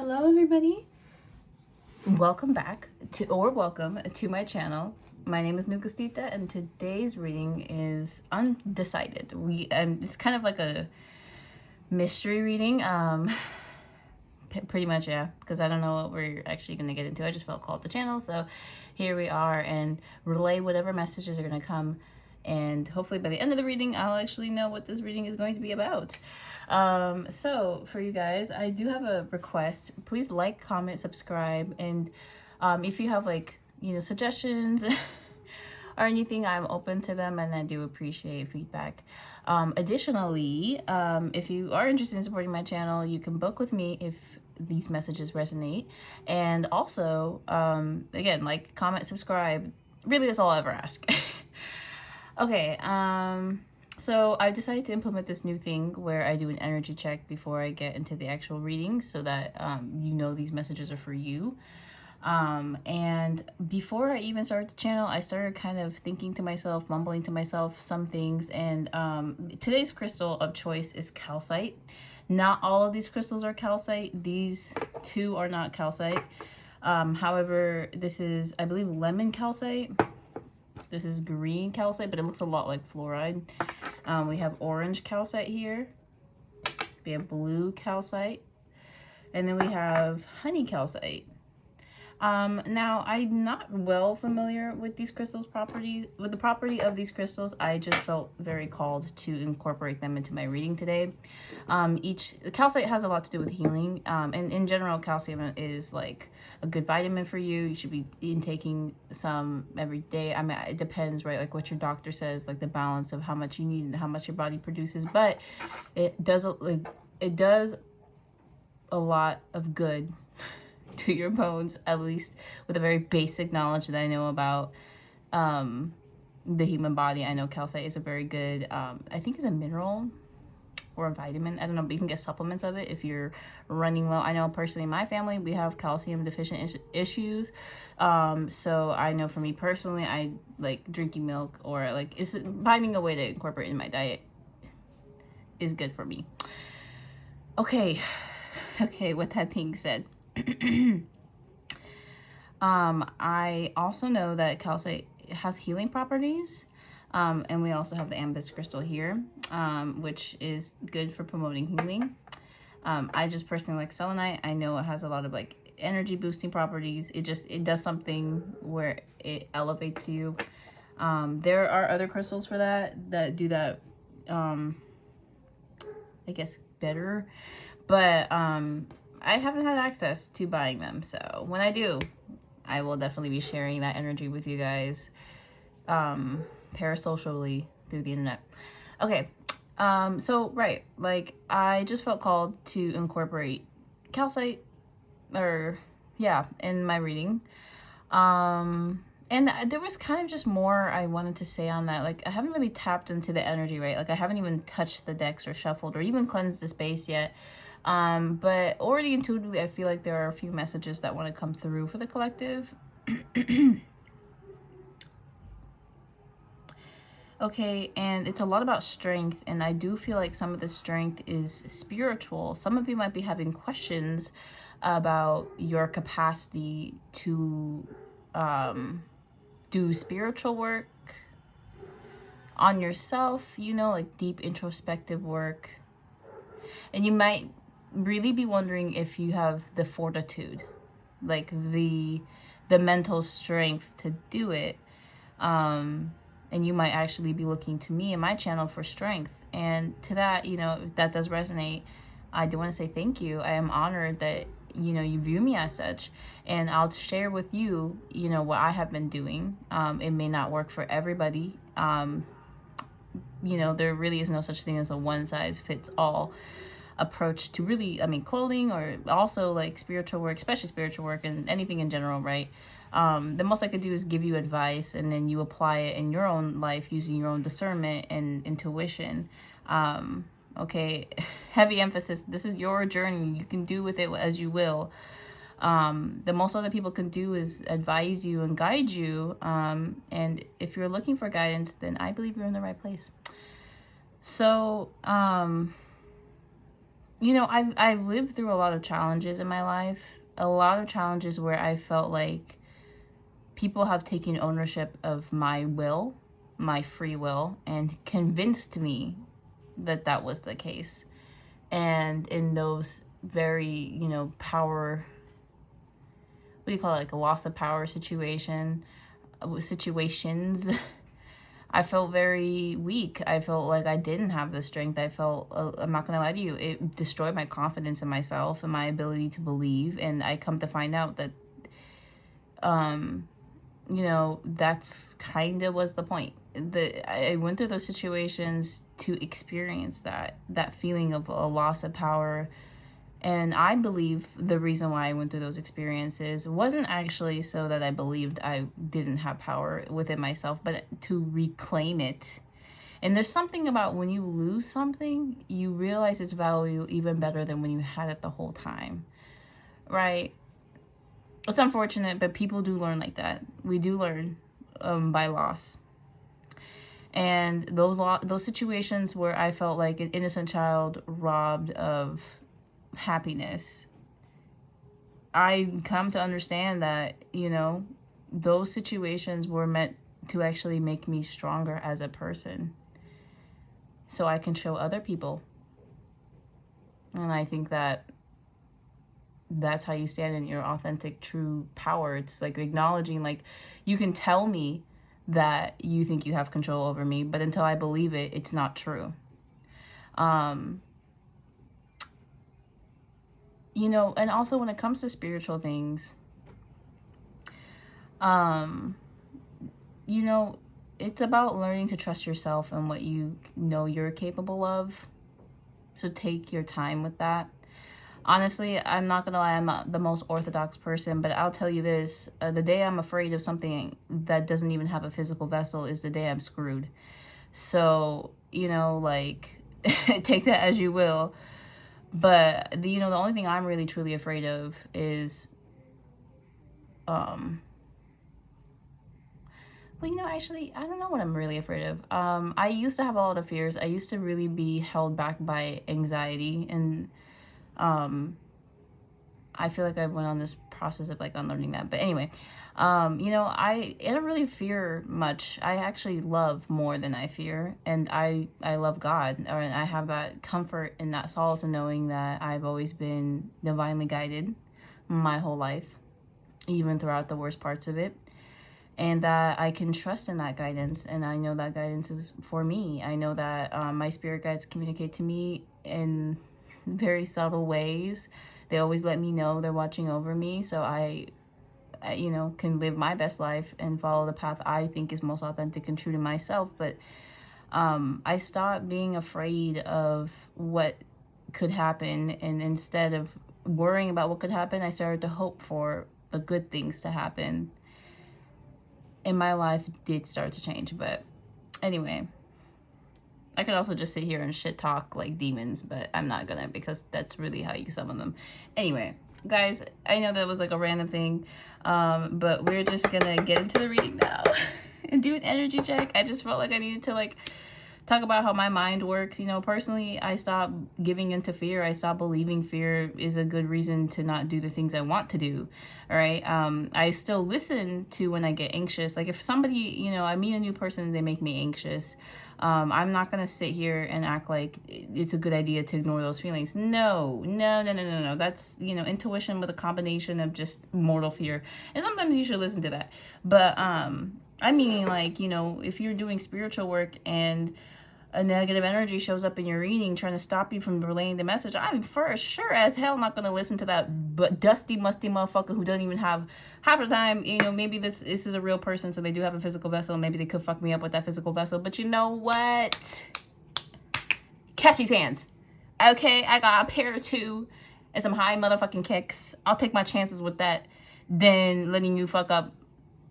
Hello everybody, welcome to my channel. My name is Negustita and today's reading is undecided. It's kind of like a mystery reading, pretty much, yeah, because I don't know what we're actually going to get into. I just felt called to channel, so here we are, and relay whatever messages are going to come, and hopefully by the end of the reading I'll actually know what this reading is going to be about. So for you guys, I do have a request. Please like, comment, subscribe, and if you have suggestions or anything, I'm open to them, and I do appreciate feedback. Additionally, if you are interested in supporting my channel, you can book with me if these messages resonate. And also, again, like, comment, subscribe. Really, that's all I ever ask. Okay, so I decided to implement this new thing where I do an energy check before I get into the actual reading, so that these messages are for you. And before I even started the channel, I started kind of thinking to myself, mumbling to myself some things, and today's crystal of choice is calcite. Not all of these crystals are calcite. These two are not calcite. However, this is, I believe, lemon calcite. This is green calcite, but it looks a lot like fluoride. We have orange calcite here. We have blue calcite. And then we have honey calcite. Now, I'm not well familiar with these crystals' properties, with the property of these crystals. I just felt very called to incorporate them into my reading today. Calcite has a lot to do with healing, and in general, calcium is like a good vitamin for you. You should be intaking some every day. I mean, it depends, right? Like what your doctor says, like the balance of how much you need and how much your body produces. But it does a lot of good to your bones, at least with a very basic knowledge that I know about the human body. I know calcite is a very good, I think it's a mineral or a vitamin. I don't know, but you can get supplements of it if you're running low. I know personally in my family, we have calcium deficient issues. So I know for me personally, I like drinking milk, or like finding a way to incorporate it in my diet is good for me. Okay, with that being said, I also know that calcite has healing properties, and we also have the amethyst crystal here, which is good for promoting healing. I just personally like selenite. I know it has a lot of like energy boosting properties. It does something where it elevates you. There are other crystals for that do that, I guess, better, but I haven't had access to buying them, so when I do, I will definitely be sharing that energy with you guys, parasocially through the internet. Okay, so right, like, I just felt called to incorporate calcite, in my reading. And there was kind of just more I wanted to say on that. Like, I haven't really tapped into the energy, right? Like, I haven't even touched the decks or shuffled or even cleansed the space yet. But already intuitively, I feel like there are a few messages that want to come through for the collective. Okay, and it's a lot about strength, and I do feel like some of the strength is spiritual. Some of you might be having questions about your capacity to do spiritual work on yourself, like deep introspective work. And you might really be wondering if you have the fortitude, like the mental strength to do it. And you might actually be looking to me and my channel for strength. And to that, if that does resonate, I do want to say thank you. I am honored that, you view me as such. And I'll share with you, what I have been doing. It may not work for everybody. There really is no such thing as a one-size-fits-all approach to really, clothing, or also like spiritual work, especially spiritual work and anything in general, right? The most I could do is give you advice, and then you apply it in your own life using your own discernment and intuition. Okay, heavy emphasis. This is your journey. You can do with it as you will. The most other people can do is advise you and guide you. And if you're looking for guidance, then I believe you're in the right place. So, You know, I've lived through a lot of challenges in my life. A lot of challenges where I felt like people have taken ownership of my will, my free will, and convinced me that that was the case. And in those very, you know, power, what do you call it, like a loss of power situations, I felt very weak. I felt like I didn't have the strength. I felt, I'm not going to lie to you, it destroyed my confidence in myself and my ability to believe. And I come to find out that, you know, that's kind of was the point. I went through those situations to experience that feeling of a loss of power. And I believe the reason why I went through those experiences wasn't actually so that I believed I didn't have power within myself, but to reclaim it. And there's something about when you lose something, you realize its value even better than when you had it the whole time, right? It's unfortunate, but people do learn like that. We do learn by loss. And those situations where I felt like an innocent child robbed of happiness, I come to understand that, you know, those situations were meant to actually make me stronger as a person, so I can show other people. And I think that that's how you stand in your authentic, true power. It's like acknowledging, like, you can tell me that you think you have control over me, but until I believe it, it's not true. You know, and also when it comes to spiritual things, you know, it's about learning to trust yourself and what you know you're capable of. So take your time with that. Honestly, I'm not gonna lie, I'm not the most orthodox person, but I'll tell you this, the day I'm afraid of something that doesn't even have a physical vessel is the day I'm screwed. So, you know, like, take that as you will. But, you know, the only thing I'm really truly afraid of is, well, you know, actually, I don't know what I'm really afraid of. I used to have a lot of fears. I used to really be held back by anxiety, and I feel like I went on this process of like unlearning that. But anyway, you know, I don't really fear much. I actually love more than I fear, and I love God, and I have that comfort and that solace in knowing that I've always been divinely guided my whole life, even throughout the worst parts of it, and that I can trust in that guidance, and I know that guidance is for me. I know that my spirit guides communicate to me in very subtle ways. They always let me know they're watching over me, so I, you know, can live my best life and follow the path I think is most authentic and true to myself. But I stopped being afraid of what could happen, and instead of worrying about what could happen, I started to hope for the good things to happen. And my life did start to change. But anyway, I could also just sit here and shit talk like demons, but I'm not gonna, because that's really how you summon them. Anyway, guys, I know that was like a random thing, but we're just gonna get into the reading now and do an energy check. I just felt like I needed to like talk about how my mind works. You know, personally, I stopped giving into fear. I stopped believing fear is a good reason to not do the things I want to do. All right. I still listen to when I get anxious. Like if somebody, you know, I meet a new person, they make me anxious. I'm not going to sit here and act like it's a good idea to ignore those feelings. No. That's, you know, intuition with a combination of just mortal fear. And sometimes you should listen to that. But, I mean, like, you know, if you're doing spiritual work and a negative energy shows up in your reading trying to stop you from relaying the message, I'm for sure as hell not going to listen to that dusty, musty motherfucker who doesn't even have half the time. You know, maybe this is a real person, so they do have a physical vessel. Maybe they could fuck me up with that physical vessel. But you know what? Catch these hands. Okay, I got a pair or two and some high motherfucking kicks. I'll take my chances with that than letting you fuck up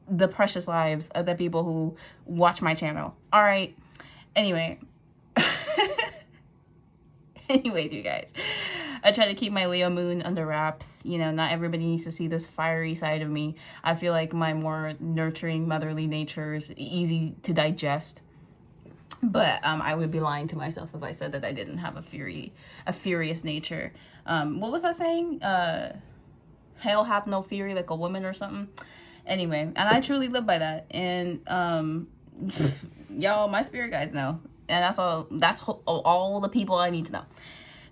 the precious lives of the people who watch my channel. All right. Anyway. Anyways, you guys, I try to keep my Leo moon under wraps. You know, not everybody needs to see this fiery side of me. I feel like my more nurturing, motherly nature is easy to digest. But I would be lying to myself if I said that I didn't have a furious nature. What was I saying? Hell hath no fury like a woman or something. Anyway, and I truly live by that. And y'all, my spirit guides know, and that's all the people I need to know.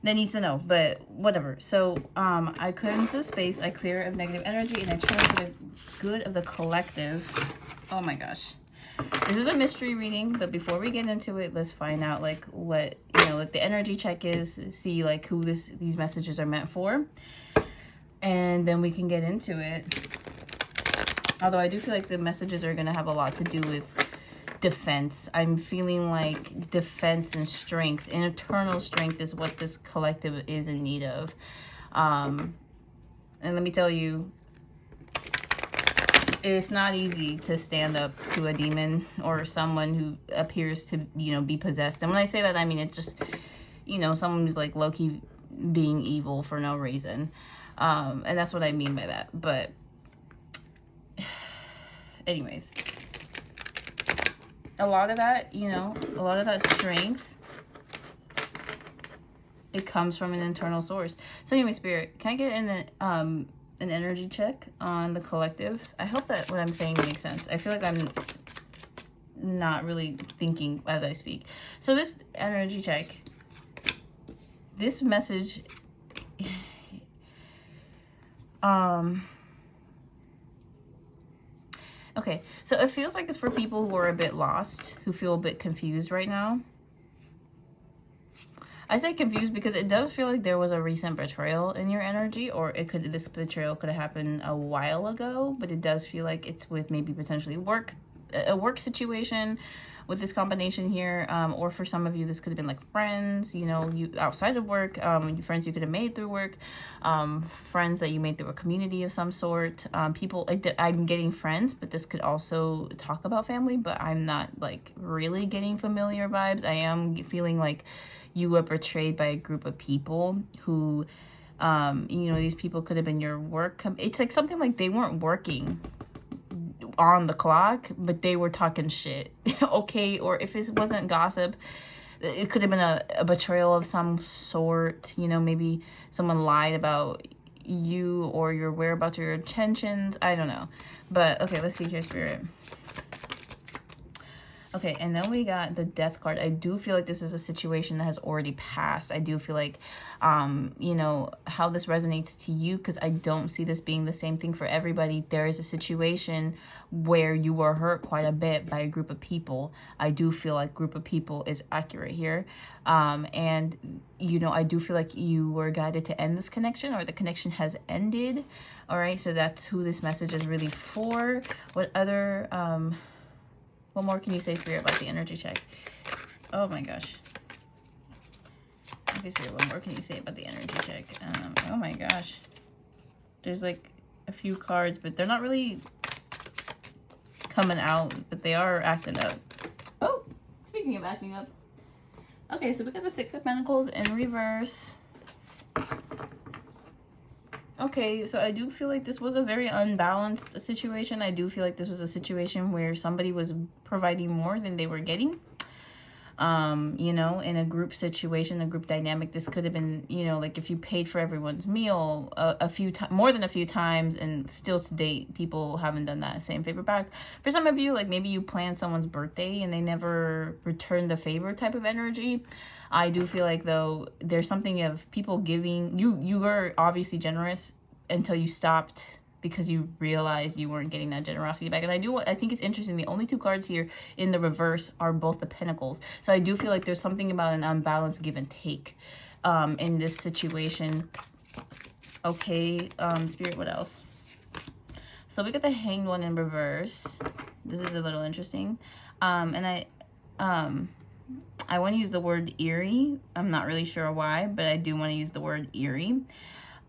That needs to know, but whatever. So I clear into the space, I clear of negative energy, and I turn to the good of the collective. Oh my gosh. This is a mystery reading, but before we get into it, let's find out like what, you know, like the energy check is, see like who these messages are meant for, and then we can get into it. Although I do feel like the messages are going to have a lot to do with defense. I'm feeling like defense and strength, and eternal strength is what this collective is in need of. And let me tell you, it's not easy to stand up to a demon or someone who appears to, you know, be possessed. And when I say that, I mean, it's just, you know, someone who's like low-key being evil for no reason. And that's what I mean by that. But anyways, a lot of that, you know, a lot of that strength, it comes from an internal source. So anyway, Spirit, can I get an energy check on the collectives? I hope that what I'm saying makes sense. I feel like I'm not really thinking as I speak. So this energy check, this message, okay, so it feels like it's for people who are a bit lost, who feel a bit confused right now. I say confused because it does feel like there was a recent betrayal in your energy, or this betrayal could have happened a while ago, but it does feel like it's with maybe potentially a work situation with this combination here, or for some of you this could have been like friends, you know, you outside of work, friends you could have made through work, friends that you made through a community of some sort, people. I'm getting friends, but this could also talk about family, but I'm not like really getting familiar vibes. I am feeling like you were betrayed by a group of people who, you know, these people could have been your work. It's like something like they weren't working on the clock, but they were talking shit. Okay, or if it wasn't gossip, it could have been a betrayal of some sort. You know, maybe someone lied about you or your whereabouts or your intentions. I don't know. But okay, let's see here, Spirit. Okay, and then we got the Death card. I do feel like this is a situation that has already passed. I do feel like, you know, how this resonates to you, because I don't see this being the same thing for everybody. There is a situation where you were hurt quite a bit by a group of people. I do feel like group of people is accurate here. And, you know, I do feel like you were guided to end this connection, or the connection has ended. All right, so that's who this message is really for. What other... what more can you say, Spirit, about the energy check? Oh my gosh. Okay, Spirit, what more can you say about the energy check? Oh my gosh. There's like a few cards, but they're not really coming out, but they are acting up. Oh, speaking of acting up. Okay, so we got the Six of Pentacles in reverse. Okay, so I do feel like this was a very unbalanced situation. I do feel like this was a situation where somebody was providing more than they were getting. You know, in a group situation, a group dynamic, this could have been, you know, like if you paid for everyone's meal more than a few times, and still to date, people haven't done that same favor back. For some of you, like maybe you planned someone's birthday and they never returned the favor type of energy. I do feel like, though, there's something of people giving. You were obviously generous until you stopped, because you realized you weren't getting that generosity back. And I think it's interesting. The only two cards here in the reverse are both the Pentacles. So I do feel like there's something about an unbalanced give and take in this situation. Okay, Spirit, what else? So we got the Hanged One in reverse. This is a little interesting. And I want to use the word eerie. I'm not really sure why, but I do want to use the word eerie.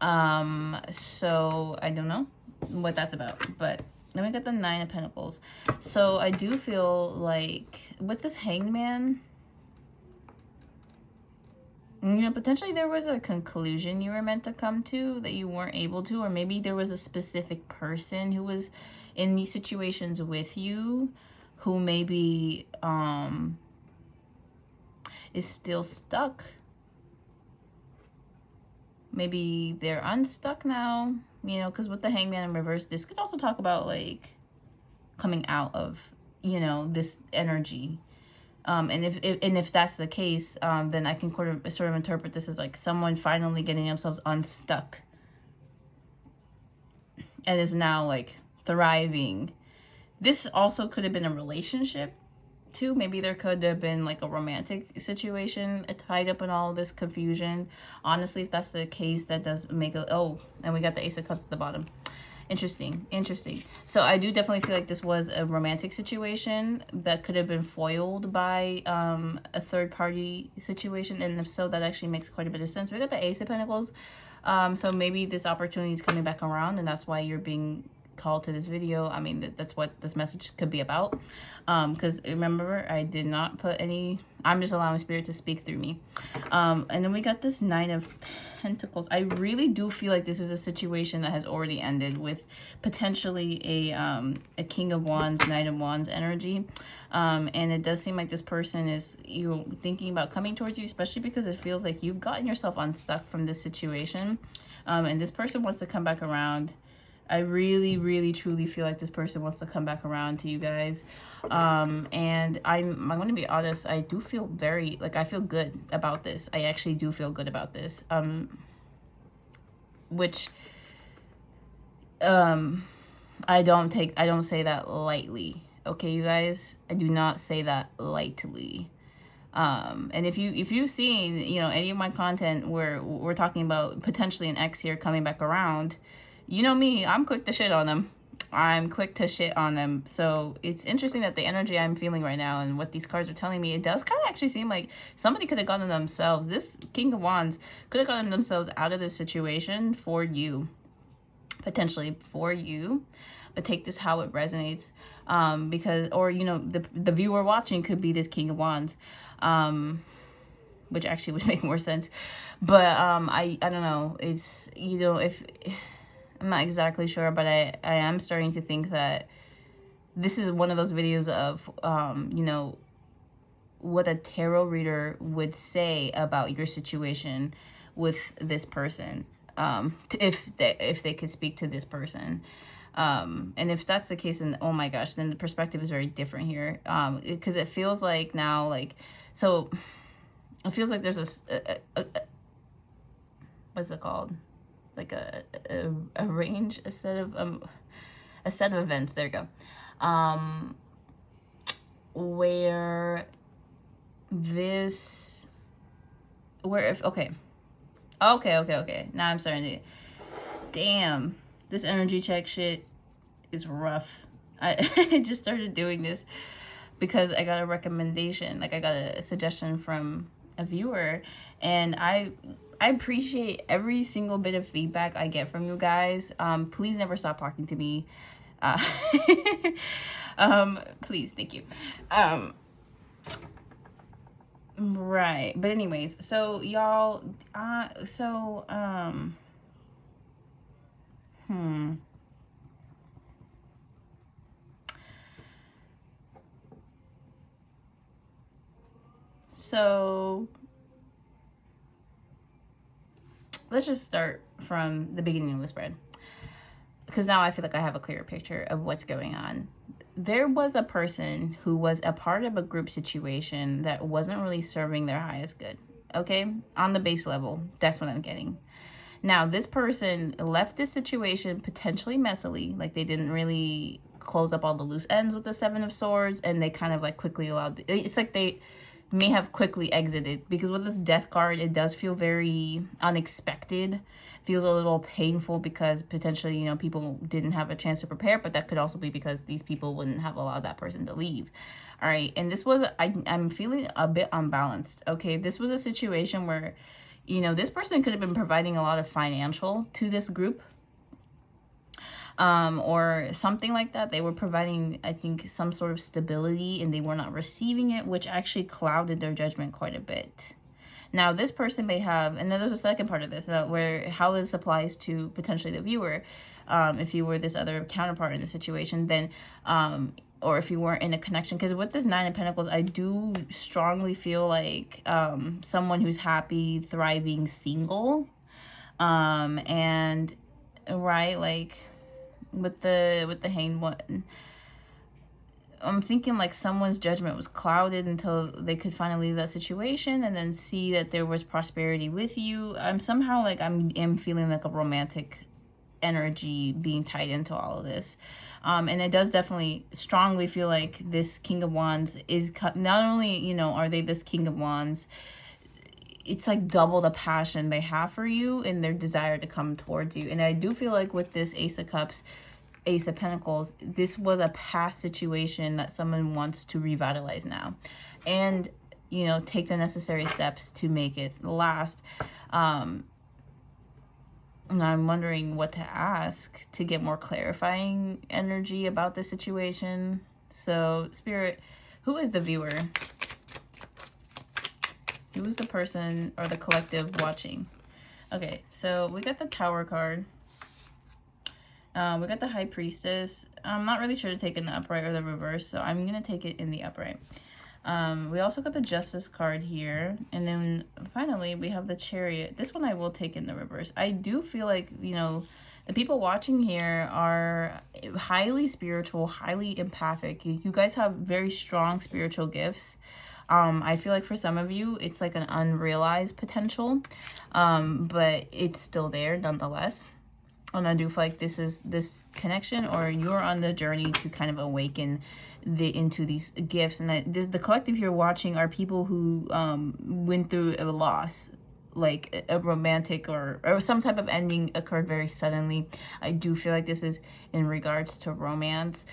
So I don't know what that's about, but then we got the Nine of Pentacles. So I do feel like with this Hanged Man, you know, potentially there was a conclusion you were meant to come to that you weren't able to, or maybe there was a specific person who was in these situations with you who maybe, is still stuck. Maybe they're unstuck now, you know, because with the Hangman in reverse, this could also talk about like coming out of, you know, this energy. And if that's the case, then I can sort of interpret this as like someone finally getting themselves unstuck and is now like thriving. This also could have been a relationship too. Maybe there could have been like a romantic situation tied up in all of this confusion. Honestly, if that's the case, that does make a, oh, and we got the Ace of Cups at the bottom. Interesting. So I do definitely feel like this was a romantic situation that could have been foiled by a third party situation, and if so, that actually makes quite a bit of sense. We got the Ace of Pentacles, so maybe this opportunity is coming back around, and that's why you're being called to this video. I mean, that's what this message could be about, because remember, I did not put any, I'm just allowing Spirit to speak through me. And then we got this Nine of Pentacles. I really do feel like this is a situation that has already ended with potentially a King of Wands, Knight of Wands energy, and it does seem like this person is, you know, thinking about coming towards you, especially because it feels like you've gotten yourself unstuck from this situation, and this person wants to come back around. I really, really, truly feel like this person wants to come back around to you guys. And I'm going to be honest, I do feel very, like, I feel good about this. I actually do feel good about this. Which, I don't say that lightly. Okay, you guys? I do not say that lightly. And if you've seen, you know, any of my content where we're talking about potentially an ex here coming back around, you know me, I'm quick to shit on them. So it's interesting that the energy I'm feeling right now and what these cards are telling me, it does kind of actually seem like somebody could have gotten themselves, this King of Wands could have gotten themselves out of this situation for you, potentially for you. But take this how it resonates, because, or, you know, the viewer watching could be this King of Wands, which actually would make more sense. But I don't know, it's, you know, if I'm not exactly sure, but I am starting to think that this is one of those videos of, you know, what a tarot reader would say about your situation with this person, if they could speak to this person. And if that's the case, then, oh my gosh, then the perspective is very different here. Because it feels like now, like, so it feels like there's a what's it called? Like a range, a set of events, there you go, where okay, now I'm starting to, damn, this energy check shit is rough. I just started doing this because I got a recommendation, like I got a suggestion from a viewer, and I appreciate every single bit of feedback I get from you guys. Please never stop talking to me. Please, thank you. Right, but anyways, so y'all, So let's just start from the beginning of the spread, because now I feel like I have a clearer picture of what's going on. There was a person who was a part of a group situation that wasn't really serving their highest good, okay? On the base level, that's what I'm getting. Now, this person left this situation potentially messily, like they didn't really close up all the loose ends with the Seven of Swords, and they kind of like quickly allowed, it's like they may have quickly exited, because with this Death card, it does feel very unexpected, feels a little painful, because potentially, you know, people didn't have a chance to prepare, but that could also be because these people wouldn't have allowed that person to leave. All right, and this was, I'm feeling a bit unbalanced, okay? This was a situation where, you know, this person could have been providing a lot of financial to this group, or something like that. They were providing, I think, some sort of stability, and they were not receiving it, which actually clouded their judgment quite a bit. Now, this person may have, and then there's a second part of this, where how this applies to potentially the viewer. If you were this other counterpart in the situation, then or if you weren't in a connection, because with this Nine of Pentacles, I do strongly feel like someone who's happy, thriving, single, and right, like with the Hanged One, I'm thinking like someone's judgment was clouded until they could finally leave that situation and then see that there was prosperity with you. I'm somehow like I'm feeling like a romantic energy being tied into all of this. And it does definitely strongly feel like this King of Wands is not only, you know, are they this King of Wands, it's like double the passion they have for you and their desire to come towards you. And I do feel like with this Ace of Cups, Ace of Pentacles, this was a past situation that someone wants to revitalize now and, you know, take the necessary steps to make it last. And I'm wondering what to ask to get more clarifying energy about the situation. So, Spirit, who is the viewer? Who is the person or the collective watching? Okay, so we got the Tower card. We got the High Priestess. I'm not really sure to take it in the upright or the reverse, so I'm going to take it in the upright. We also got the Justice card here. And then finally, we have the Chariot. This one I will take in the reverse. I do feel like, you know, the people watching here are highly spiritual, highly empathic. You guys have very strong spiritual gifts. I feel like for some of you, it's like an unrealized potential, but it's still there nonetheless. And I do feel like this connection, or you're on the journey to kind of awaken into these gifts. And the collective here watching are people who went through a loss, like a romantic or some type of ending occurred very suddenly. I do feel like this is in regards to romance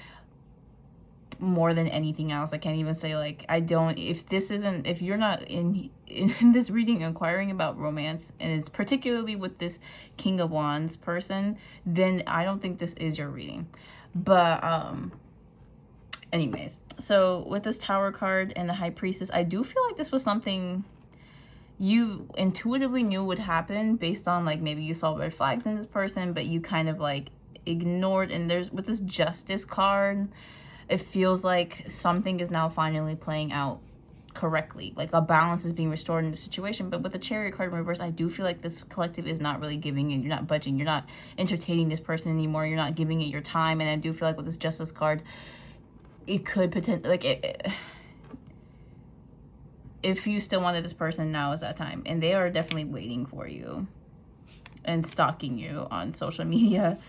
more than anything else. I can't even say like if you're not in this reading inquiring about romance, and it's particularly with this King of Wands person, then I don't think this is your reading. But anyways, so with this Tower card and the High Priestess, I do feel like this was something you intuitively knew would happen based on like maybe you saw red flags in this person, but you kind of like ignored. And there's with this Justice card, it feels like something is now finally playing out correctly. Like a balance is being restored in the situation. But with the Chariot card in reverse, I do feel like this collective is not really giving in. You're not budging. You're not entertaining this person anymore. You're not giving it your time. And I do feel like with this Justice card, it could potentially, like, if you still wanted this person, now is that time. And they are definitely waiting for you and stalking you on social media.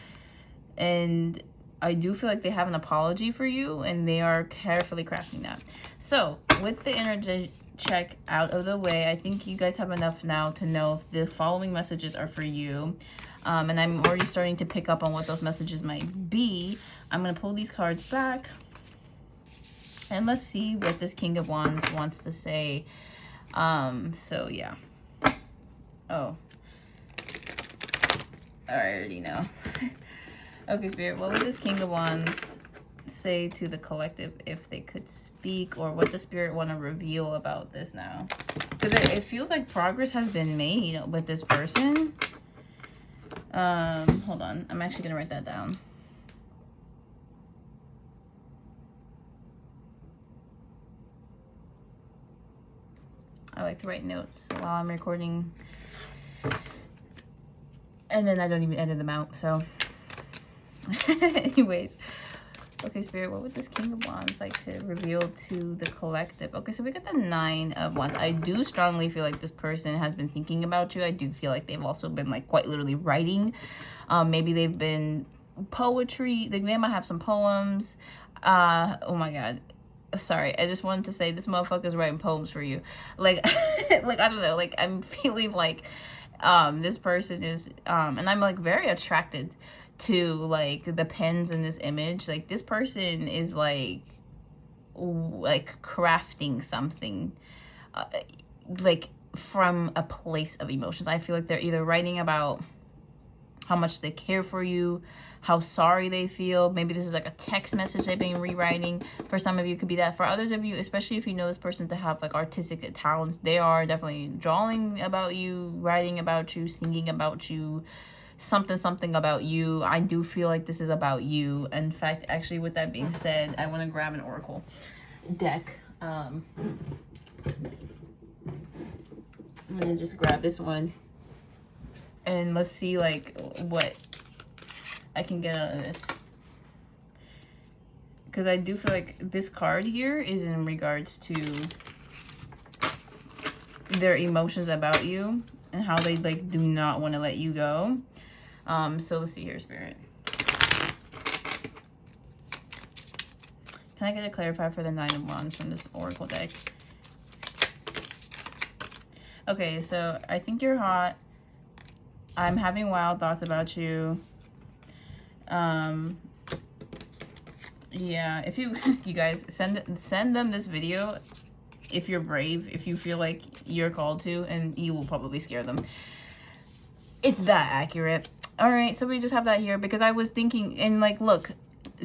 And I do feel like they have an apology for you, and they are carefully crafting that. So with the energy check out of the way, I think you guys have enough now to know if the following messages are for you. And I'm already starting to pick up on what those messages might be. I'm going to pull these cards back, and let's see what this King of Wands wants to say. So yeah. Oh, I already know. Okay, Spirit, what would this King of Wands say to the collective if they could speak, or what does Spirit want to reveal about this now? Because it feels like progress has been made with this person. Hold on. I'm actually going to write that down. I like to write notes while I'm recording, and then I don't even edit them out, so... Anyways, okay, Spirit, what would this King of Wands like to reveal to the collective? Okay, so we got the Nine of Wands. I do strongly feel like this person has been thinking about you. I do feel like they've also been like quite literally writing. Maybe they've been poetry. They might have some poems. Oh my God. Sorry, I just wanted to say this motherfucker's writing poems for you. Like, like, I don't know. Like, I'm feeling like this person is, and I'm like very attracted to like the pens in this image. Like this person is like crafting something like from a place of emotions. I feel like they're either writing about how much they care for you, how sorry they feel. Maybe this is like a text message they've been rewriting. For some of you, it could be that. For others of you, especially if you know this person to have like artistic talents, they are definitely drawing about you, writing about you, singing about you, something something about you. I do feel like this is about you. In fact, actually, with that being said, I want to grab an oracle deck. I'm gonna just grab this one and let's see like what I can get out of this, because I do feel like this card here is in regards to their emotions about you and how they like do not want to let you go. So let's see here, Spirit. Can I get a clarifier for the Nine of Wands from this oracle deck? Okay, so I think you're hot. I'm having wild thoughts about you. Yeah, if you guys send them this video if you're brave, if you feel like you're called to, and you will probably scare them. It's that accurate. All right, so we just have that here because I was thinking, and like, look,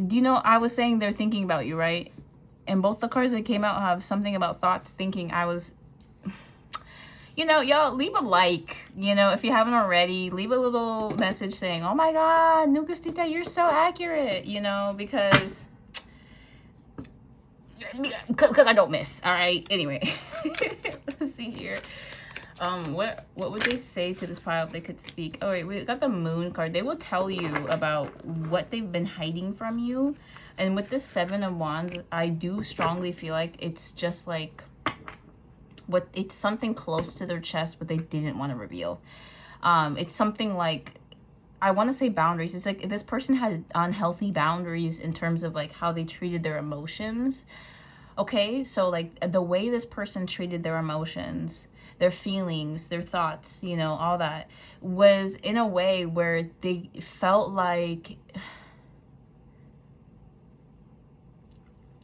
do you know, I was saying they're thinking about you, right? And both the cards that came out have something about thoughts, thinking. I was, you know, y'all leave a like, you know, if you haven't already, leave a little message saying, oh my God, Negustita, you're so accurate, you know, because I don't miss. All right, anyway. Let's see here. What would they say to this pile if they could speak? Oh wait, we got the Moon card. They will tell you about what they've been hiding from you. And with this Seven of Wands, I do strongly feel like it's just like it's something close to their chest but they didn't want to reveal. It's something like, I want to say boundaries. It's like this person had unhealthy boundaries in terms of like how they treated their emotions. Okay, so like the way this person treated their emotions, their feelings, their thoughts, you know, all that was in a way where they felt like,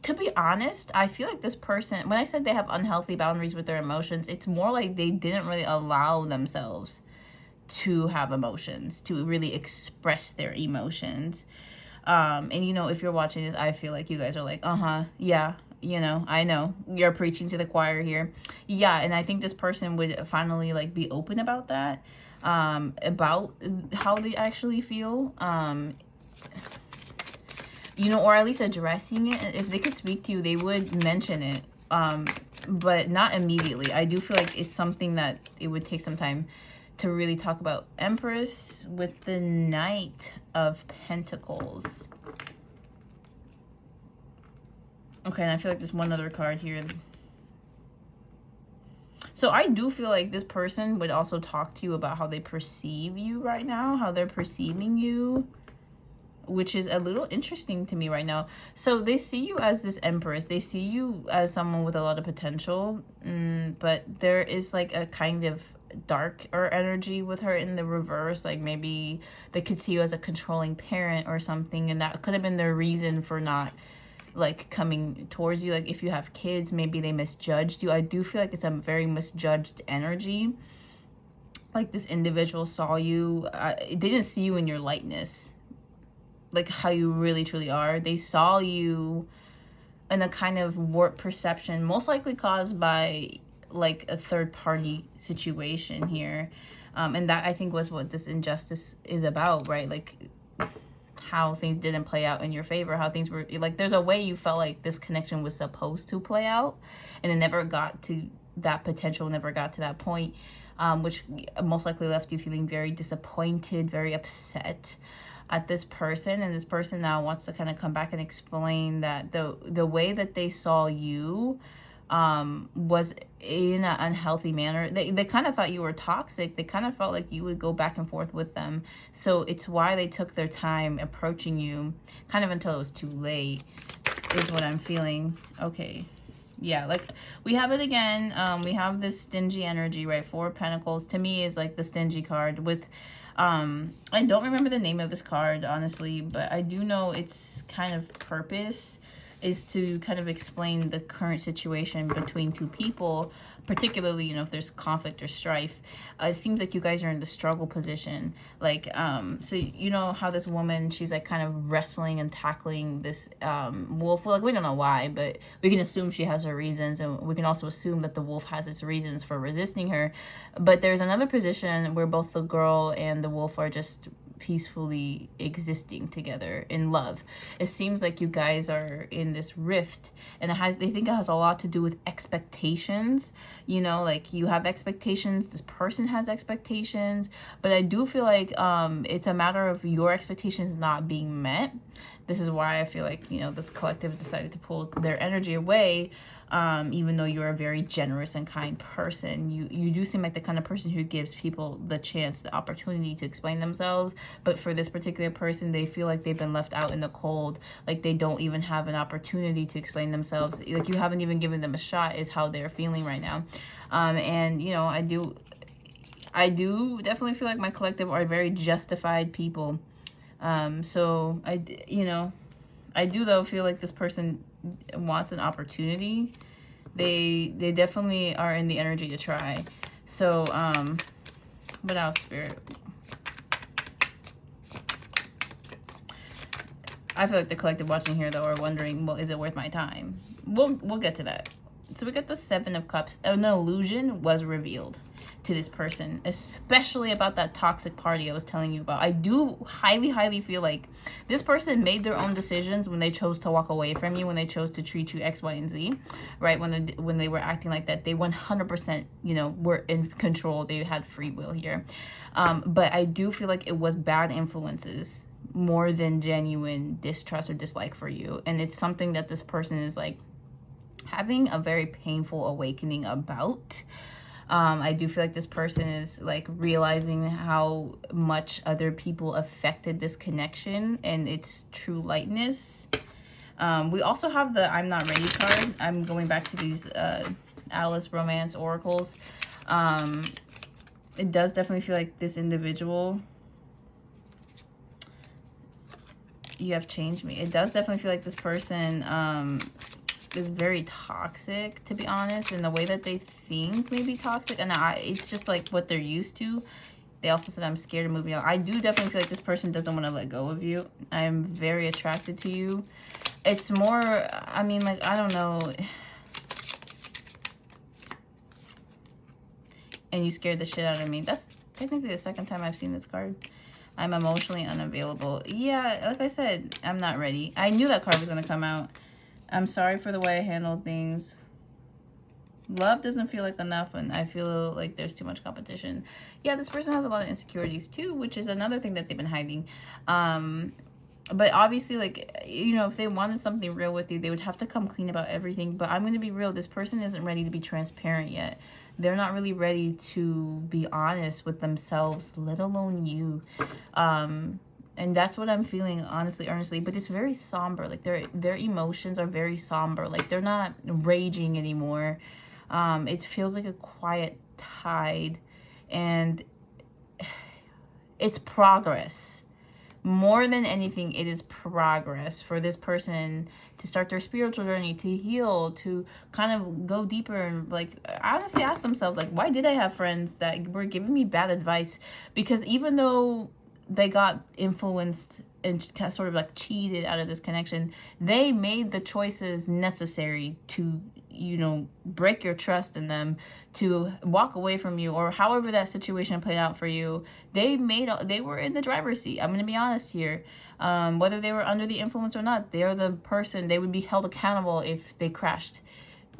to be honest, I feel like this person, when I said they have unhealthy boundaries with their emotions, it's more like they didn't really allow themselves to have emotions, to really express their emotions. And you know, if you're watching this, I feel like you guys are like, yeah, you know, I know you're preaching to the choir here. Yeah, and I think this person would finally like be open about that, about how they actually feel, you know, or at least addressing it. If they could speak to you, they would mention it, but not immediately. I do feel like it's something that it would take some time to really talk about. Empress with the Knight of Pentacles. Okay, and I feel like there's one other card here. So I do feel like this person would also talk to you about how they perceive you right now, how they're perceiving you, which is a little interesting to me right now. So they see you as this Empress. They see you as someone with a lot of potential, but there is like a kind of dark or energy with her in the reverse. Like maybe they could see you as a controlling parent or something, and that could have been their reason for not like coming towards you. Like if you have kids, maybe they misjudged you. I do feel like it's a very misjudged energy. Like this individual saw you, they didn't see you in your lightness, like how you really truly are. They saw you in a kind of warped perception, most likely caused by like a third party situation here. And that I think was what this injustice is about, right? Like how things didn't play out in your favor, how things were like, there's a way you felt like this connection was supposed to play out and it never got to that potential, never got to that point, which most likely left you feeling very disappointed, very upset at this person. And this person now wants to kind of come back and explain that the way that they saw you was in an unhealthy manner. They kind of thought you were toxic. They kind of felt like you would go back and forth with them. So it's why they took their time approaching you, kind of until it was too late, is what I'm feeling. Okay. Yeah, like we have it again. We have this stingy energy, right? Four of Pentacles to me is like the stingy card with I don't remember the name of this card, honestly, but I do know its kind of purpose is to kind of explain the current situation between two people, particularly, you know, if there's conflict or strife. It seems like you guys are in the struggle position. Like, so you know how this woman, she's like kind of wrestling and tackling this wolf. Well, like, we don't know why, but we can assume she has her reasons, and we can also assume that the wolf has its reasons for resisting her. But there's another position where both the girl and the wolf are just peacefully existing together in love. It seems like you guys are in this rift, and they think it has a lot to do with expectations. You know, like you have expectations, this person has expectations, but I do feel like it's a matter of your expectations not being met. This is why I feel like, you know, this collective decided to pull their energy away. Even though you're a very generous and kind person, you do seem like the kind of person who gives people the chance, the opportunity to explain themselves. But for this particular person, they feel like they've been left out in the cold, like they don't even have an opportunity to explain themselves. Like you haven't even given them a shot is how they're feeling right now. And you know, I do definitely feel like my collective are very justified people. So I do though feel like this person wants an opportunity. They definitely are in the energy to try. So what else, Spirit? I feel like the collective watching here though are wondering, well, is it worth my time? We'll get to that. So we got the Seven of Cups. An illusion was revealed to this person, especially about that toxic party I was telling you about. I do highly feel like this person made their own decisions when they chose to walk away from you, when they chose to treat you X, Y, and Z, right? When they were acting like that, they 100%, you know, were in control. They had free will here. But I do feel like it was bad influences more than genuine distrust or dislike for you. And it's something that this person is like having a very painful awakening about. I do feel like this person is like realizing how much other people affected this connection and its true lightness. We also have the I'm Not Ready card. I'm going back to these Alice Romance oracles. It does definitely feel like this individual, you have changed me. It does definitely feel like this person is very toxic, to be honest, and the way that they think may be toxic, and it's just like what they're used to. They also said I'm scared of moving out. I do definitely feel like this person doesn't want to let go of you. I'm very attracted to you. It's more, I mean, like, I don't know. And you scared the shit out of me. That's technically the second time I've seen this card. I'm emotionally unavailable. Yeah, like I said, I'm not ready. I knew that card was going to come out. I'm sorry for the way I handled things. Love doesn't feel like enough, and I feel like there's too much competition. Yeah, this person has a lot of insecurities too, which is another thing that they've been hiding. But obviously, like, you know, if they wanted something real with you, they would have to come clean about everything. But I'm going to be real. This person isn't ready to be transparent yet. They're not really ready to be honest with themselves, let alone you. And that's what I'm feeling, honestly, earnestly. But it's very somber. Like, their emotions are very somber. Like, they're not raging anymore. It feels like a quiet tide. And it's progress. More than anything, it is progress for this person to start their spiritual journey, to heal, to kind of go deeper and, like, honestly ask themselves, like, why did I have friends that were giving me bad advice? Because even though they got influenced and sort of like cheated out of this connection, they made the choices necessary to, you know, break your trust in them, to walk away from you, or however that situation played out for you. They were in the driver's seat. I'm going to be honest here. Whether they were under the influence or not, they're the person, they would be held accountable if they crashed,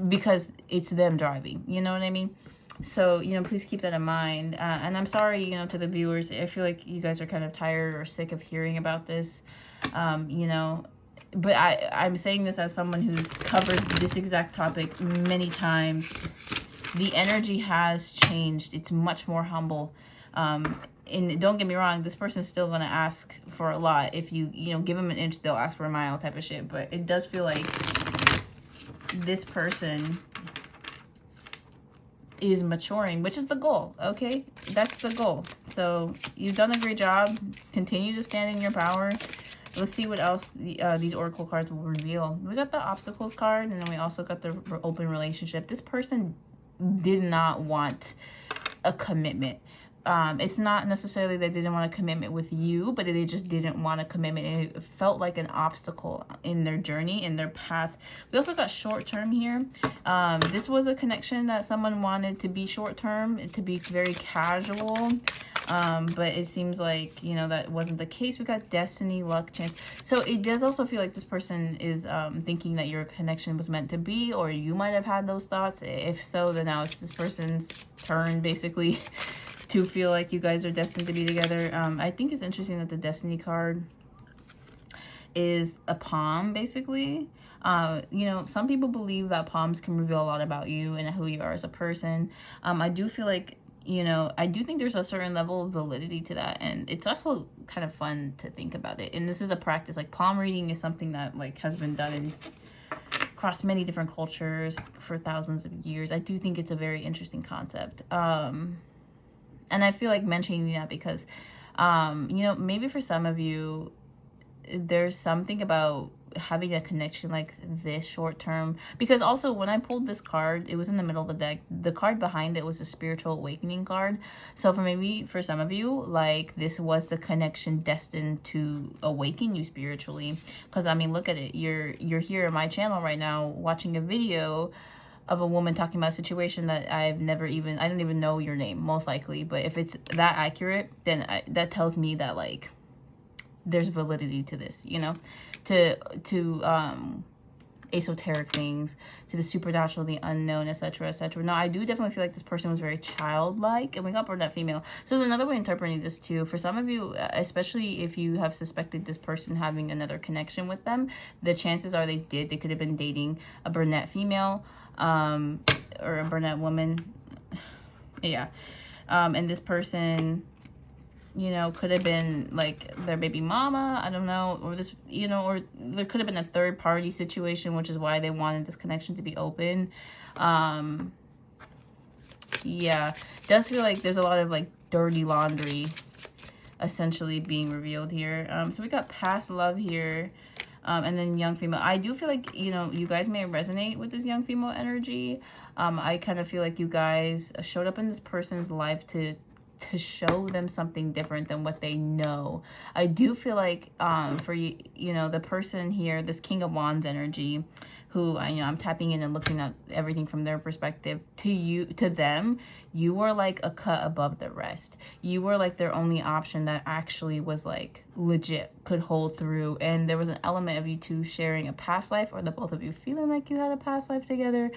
because it's them driving. You know what I mean? So, you know, please keep that in mind. And I'm sorry, you know, to the viewers. I feel like you guys are kind of tired or sick of hearing about this, you know. But I'm saying this as someone who's covered this exact topic many times. The energy has changed. It's much more humble. And don't get me wrong, this person's still going to ask for a lot. If you know, give them an inch, they'll ask for a mile type of shit. But it does feel like this person is maturing, which is the goal, okay? That's the goal. So you've done a great job. Continue to stand in your power. Let's see what else these oracle cards will reveal. We got the obstacles card, and then we also got the open relationship. This person did not want a commitment. It's not necessarily they didn't want a commitment with you, but they just didn't want a commitment, and it felt like an obstacle in their journey, in their path. We also got short term here. This was a connection that someone wanted to be short term, to be very casual. But it seems like, you know, that wasn't the case. We got destiny, luck, chance. So it does also feel like this person is thinking that your connection was meant to be, or you might have had those thoughts. If so, then now it's this person's turn, basically, to feel like you guys are destined to be together. I think it's interesting that the destiny card is a palm, basically. You know, some people believe that palms can reveal a lot about you and who you are as a person. I do feel like, you know, I do think there's a certain level of validity to that, and it's also kind of fun to think about it. And this is a practice. Like, palm reading is something that, like, has been done across many different cultures for thousands of years. I do think it's a very interesting concept. And I feel like mentioning that because, you know, maybe for some of you, there's something about having a connection like this short term, because also when I pulled this card, it was in the middle of the deck. The card behind it was a spiritual awakening card. So for some of you, like, this was the connection destined to awaken you spiritually. Because I mean, look at it, you're here on my channel right now watching a video of a woman talking about a situation that I don't even know your name, most likely. But if it's that accurate, then that tells me that, like, there's validity to this, you know, to esoteric things, to the supernatural, the unknown, etc., etc. No, I do definitely feel like this person was very childlike, and we got brunette female. So there's another way of interpreting this too. For some of you, especially if you have suspected this person having another connection with them, the chances are they could have been dating a brunette female, or a brunette woman. Yeah. And this person, you know, could have been like their baby mama, I don't know, or this, you know, or there could have been a third party situation, which is why they wanted this connection to be open. Yeah, it does feel like there's a lot of, like, dirty laundry essentially being revealed here. So we got past love here, and then young female. I do feel like, you know, you guys may resonate with this young female energy. I kind of feel like you guys showed up in this person's life to show them something different than what they know. I do feel like for you, you know, the person here, this King of Wands energy, who I'm tapping in and looking at everything from their perspective, to them, you were like a cut above the rest. You were like their only option that actually was, like, legit, could hold through. And there was an element of you two sharing a past life, or the both of you feeling like you had a past life together.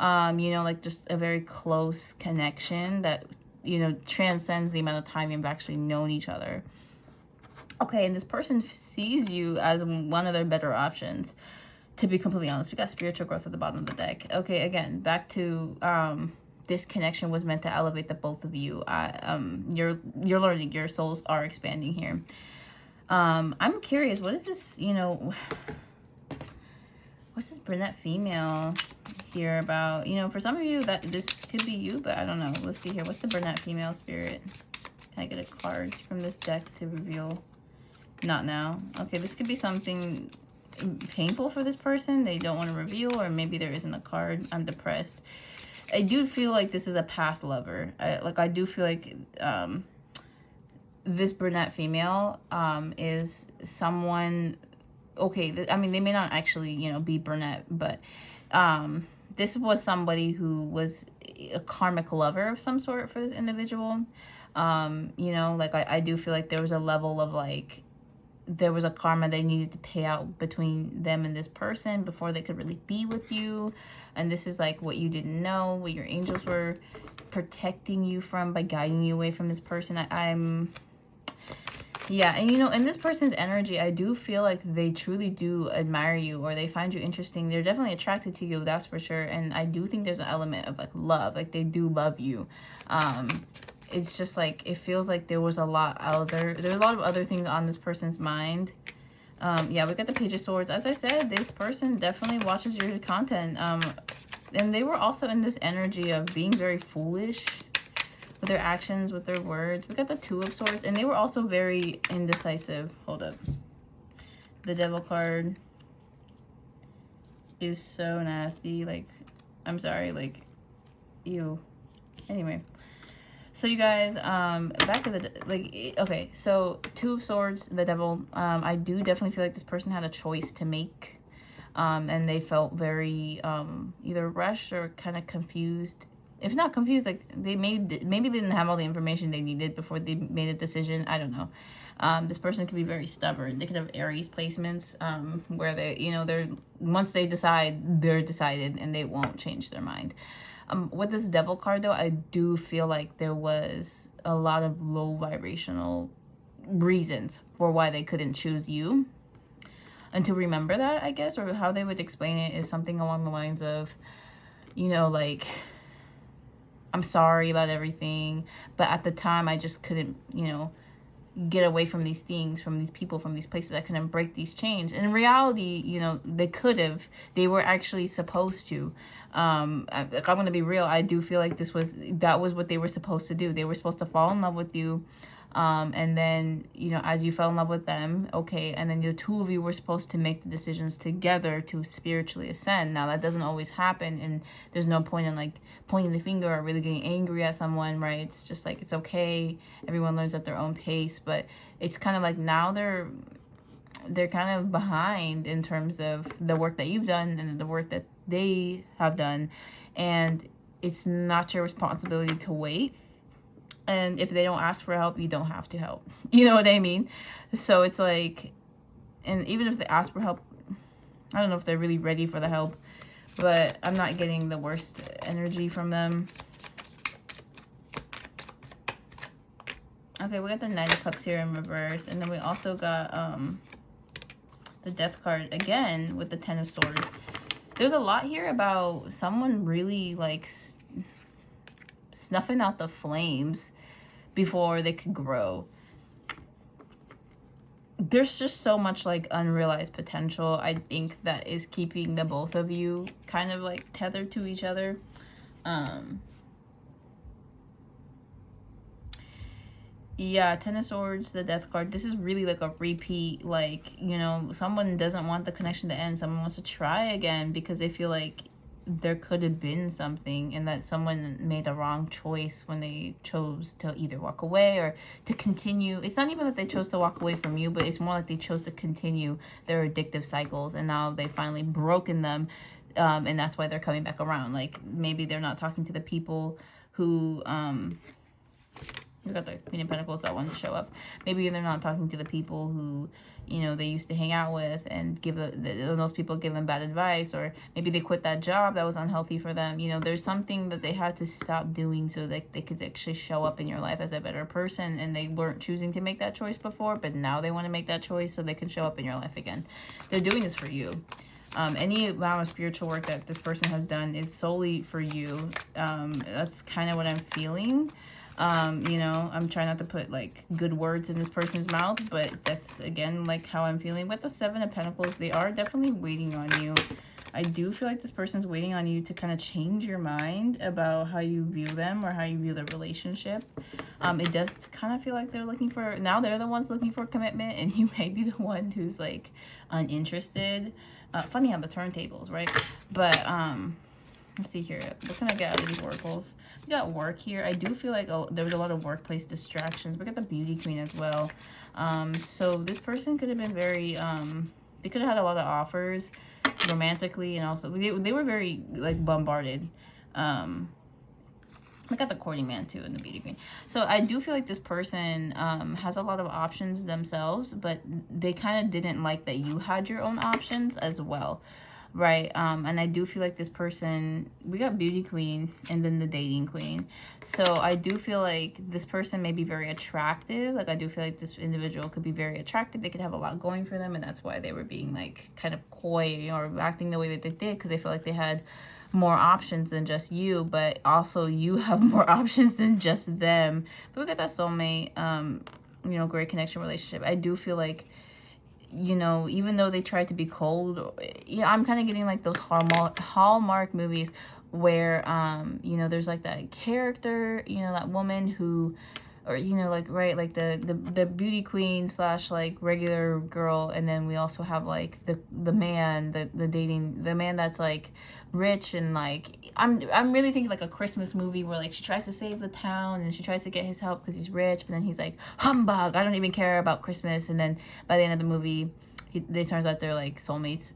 You know, like, just a very close connection that, you know, transcends the amount of time you've actually known each other. Okay, and this person sees you as one of their better options, to be completely honest. We got spiritual growth at the bottom of the deck. Okay, again, back to this connection was meant to elevate the both of you. You're learning, your souls are expanding here. I'm curious, what is this, you know, what's this brunette female here about? You know, for some of you, that this could be you, but I don't know. Let's see here. What's the brunette female spirit? Can I get a card from this deck to reveal? Not now. Okay, this could be something painful for this person. They don't want to reveal, or maybe there isn't a card. I'm depressed. I do feel like this is a past lover. I do feel like this brunette female is someone. Okay, I mean, they may not actually, you know, be brunette, but this was somebody who was a karmic lover of some sort for this individual. You know, like, I do feel like there was a level of, like, there was a karma they needed to pay out between them and this person before they could really be with you. And this is, like, what you didn't know, what your angels were protecting you from by guiding you away from this person. Yeah, and, you know, in this person's energy, I do feel like they truly do admire you, or they find you interesting. They're definitely attracted to you, that's for sure. And I do think there's an element of, like, love. Like, they do love you. It's just, like, it feels like there was a lot there's a lot of other things on this person's mind. Yeah, we got the Page of Swords. As I said, this person definitely watches your content. And they were also in this energy of being very foolish with their actions, with their words. We got the Two of Swords, and they were also very indecisive. Hold up. The Devil card is so nasty. Like, I'm sorry, like, ew. Anyway, so you guys, back to the, like, okay, so Two of Swords, the Devil. I do definitely feel like this person had a choice to make, and they felt very either rushed or kind of confused if not confused, like maybe they didn't have all the information they needed before they made a decision. I don't know. This person could be very stubborn. They could have Aries placements, where they, they're, once they decide, they're decided and they won't change their mind. With this Devil card though, I do feel like there was a lot of low vibrational reasons for why they couldn't choose you. And to remember that, I guess, or how they would explain it is something along the lines of, like, I'm sorry about everything, but at the time I just couldn't, get away from these things, from these people, from these places. I couldn't break these chains. And in reality, they could have. They were actually supposed to. I'm going to be real. I do feel like that was what they were supposed to do. They were supposed to fall in love with you. And then, as you fell in love with them, okay, and then the two of you were supposed to make the decisions together to spiritually ascend. Now, that doesn't always happen, and there's no point in, like, pointing the finger or really getting angry at someone, right? It's just, like, it's okay. Everyone learns at their own pace, but it's kind of like now they're kind of behind in terms of the work that you've done and the work that they have done, and it's not your responsibility to wait. And if they don't ask for help, you don't have to help. You know what I mean? So it's like, and even if they ask for help, I don't know if they're really ready for the help, but I'm not getting the worst energy from them. Okay, we got the Knight of Cups here in reverse. And then we also got the Death card again with the Ten of Swords. There's a lot here about someone really, like, snuffing out the flames before they could grow. There's just so much, like, unrealized potential, I think, that is keeping the both of you kind of, like, tethered to each other. Yeah, Ten of Swords, the Death card. This is really like a repeat, like, someone doesn't want the connection to end. Someone wants to try again because they feel like there could have been something and that someone made a wrong choice when they chose to either walk away or to continue. It's not even that they chose to walk away from you, but it's more like they chose to continue their addictive cycles, and now they finally broken them, and that's why they're coming back around. Like, maybe they're not talking to the people who we got the Queen of Pentacles, that one to show up. Maybe they're not talking to the people who, they used to hang out with and those people give them bad advice, or maybe they quit that job that was unhealthy for them. There's something that they had to stop doing so that they could actually show up in your life as a better person, and they weren't choosing to make that choice before, but now they want to make that choice so they can show up in your life again. They're doing this for you. Any amount of spiritual work that this person has done is solely for you. That's kind of what I'm feeling. I'm trying not to put, like, good words in this person's mouth, but that's, again, like, how I'm feeling. With the Seven of Pentacles, they are definitely waiting on you. I do feel like this person's waiting on you to kind of change your mind about how you view them or how you view the relationship. It does kind of feel like they're looking for, now they're the ones looking for commitment, and you may be the one who's, like, uninterested. Funny how the turntables, right? But, let's see here. What can I get out of these oracles? We got work here. I do feel like there was a lot of workplace distractions. We got the Beauty Queen as well. So this person could have been very, they could have had a lot of offers romantically, and also they were very, like, bombarded. I got the Courting Man too and the Beauty Queen. So I do feel like this person has a lot of options themselves, but they kind of didn't like that you had your own options as well. Right, and I do feel like this person, we got Beauty Queen and then the Dating Queen. So I do feel like this person may be very attractive. Like, I do feel like this individual could be very attractive. They could have a lot going for them, and that's why they were being, like, kind of coy or acting the way that they did, because they felt like they had more options than just you, but also you have more options than just them. But we got that soulmate, great connection relationship. I do feel like, even though they tried to be cold, I'm kind of getting, like, those Hallmark movies where, there's, like, that character, that woman who, or, like, right, like, the beauty queen / like, regular girl, and then we also have, like, the man, the man that's, like, rich, and, like, I'm really thinking, like, a Christmas movie where, like, she tries to save the town, and she tries to get his help because he's rich, but then he's like, humbug, I don't even care about Christmas, and then by the end of the movie, it turns out they're, like, soulmates.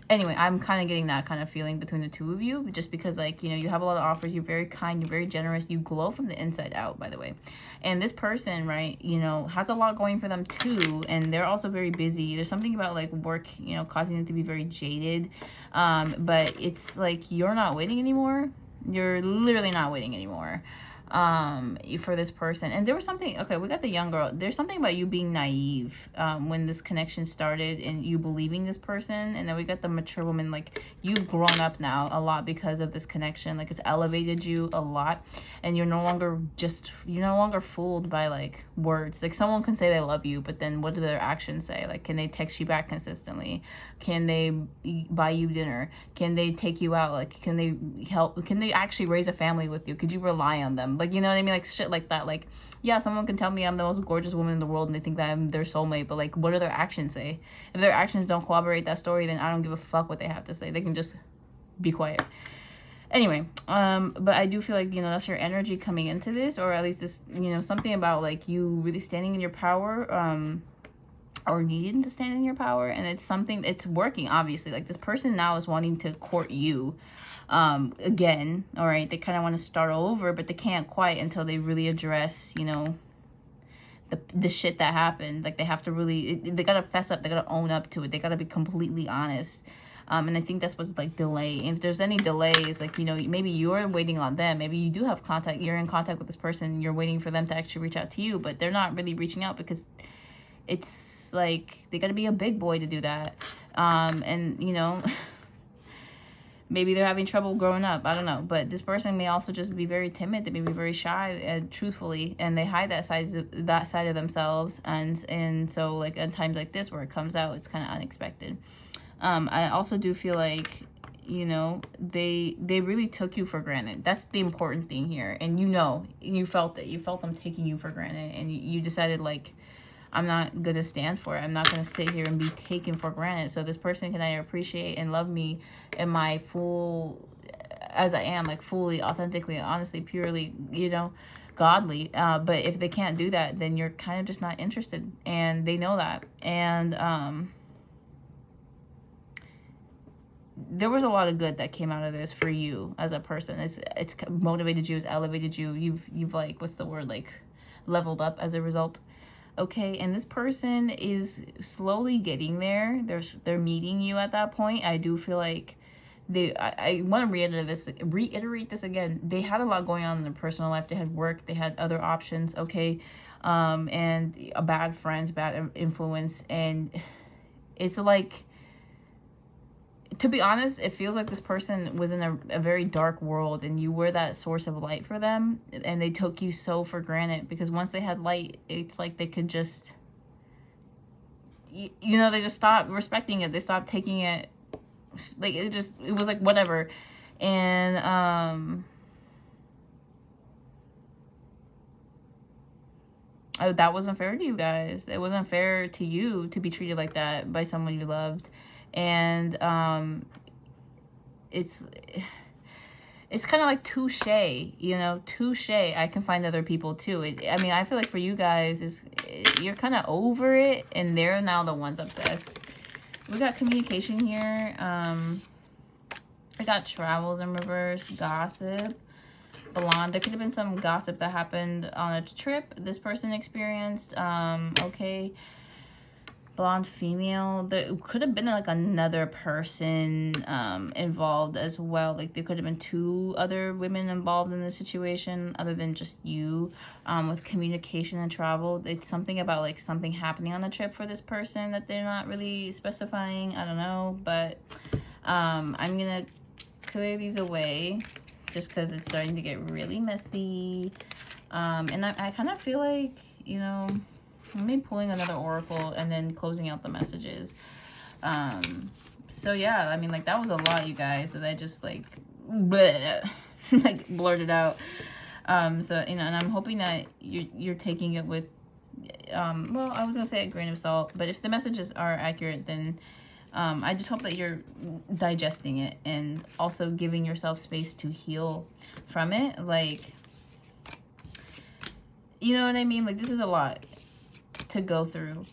Anyway, I'm kind of getting that kind of feeling between the two of you, just because, like, you know, you have a lot of offers, you're very kind, you're very generous, you glow from the inside out, by the way. And this person, right, you know, has a lot going for them too, and they're also very busy. There's something about, like, work, you know, causing them to be very jaded, but it's like you're not waiting anymore. You're literally not waiting anymore for this person. And there was something, okay, we got the young girl. There's something about you being naive when this connection started and you believing this person. And then we got the mature woman, like, you've grown up now a lot because of this connection. Like, it's elevated you a lot, and you're no longer fooled by, like, words. Like, someone can say they love you, but then what do their actions say? Like, can they text you back consistently? Can they buy you dinner? Can they take you out? Like, can they actually raise a family with you? Could you rely on them? Like, you know what I mean? Like, shit like that. Like, yeah, someone can tell me I'm the most gorgeous woman in the world and they think that I'm their soulmate, but, like, what do their actions say? If their actions don't corroborate that story, then I don't give a fuck what they have to say. They can just be quiet. Anyway, but I do feel like, you know, that's your energy coming into this, or at least this, you know, something about, like, you really standing in your power, or needing to stand in your power, and it's working, obviously. Like, this person now is wanting to court you again. All right, they kind of want to start over, but they can't quite until they really address, you know, the shit that happened. Like, they have to really, they gotta fess up, they gotta own up to it, they gotta be completely honest. And I think that's what's, like, delay. And if there's any delays, like, you know, maybe you're waiting on them, maybe you do have contact, you're in contact with this person, you're waiting for them to actually reach out to you, but they're not really reaching out because it's like they gotta be a big boy to do that. And, you know, maybe they're having trouble growing up, I don't know. But this person may also just be very timid, they may be very shy, truthfully, and they hide that side of themselves. And so, like, at times like this where it comes out, it's kind of unexpected. I also do feel like, you know, they really took you for granted. That's the important thing here. And, you know, you felt it. You felt them taking you for granted, and you decided, like, I'm not going to stand for it. I'm not going to sit here and be taken for granted. So this person can either appreciate and love me in my full, as I am, like, fully, authentically, honestly, purely, you know, godly. But if they can't do that, then you're kind of just not interested. And they know that. And there was a lot of good that came out of this for you as a person. It's motivated you, it's elevated you. You've like, what's the word, like, leveled up as a result. Okay, and this person is slowly getting there. They're meeting you at that point. I do feel like I want to reiterate this again. They had a lot going on in their personal life. They had work, they had other options, okay, and bad friends, bad influence, and it's like, to be honest, it feels like this person was in a very dark world, and you were that source of light for them, and they took you so for granted, because once they had light, it's like they could just, you know, they just stopped respecting it. They stopped taking it, like, it was like, whatever. And that wasn't fair to you guys. It wasn't fair to you to be treated like that by someone you loved. And it's kind of like touche, you know, touche. I can find other people too. I mean, I feel like for you guys, you're kind of over it, and they're now the ones obsessed. We got communication here. I got travels in reverse, gossip, blonde. There could have been some gossip that happened on a trip this person experienced. Okay. Blonde female. There could have been, like, another person involved as well. Like, there could have been 2 other women involved in the situation other than just you. With communication and travel, it's something about, like, something happening on the trip for this person that they're not really specifying. I don't know, but I'm gonna clear these away just because it's starting to get really messy. And I kind of feel like, you know, maybe pulling another oracle and then closing out the messages. So yeah, I mean, like, that was a lot, you guys, that I just, like, bleh, like, blurted out. So, you know, and I'm hoping that you're taking it with, well, I was gonna say a grain of salt, but if the messages are accurate, then I just hope that you're digesting it and also giving yourself space to heal from it. Like, you know what I mean? Like, this is a lot to go through,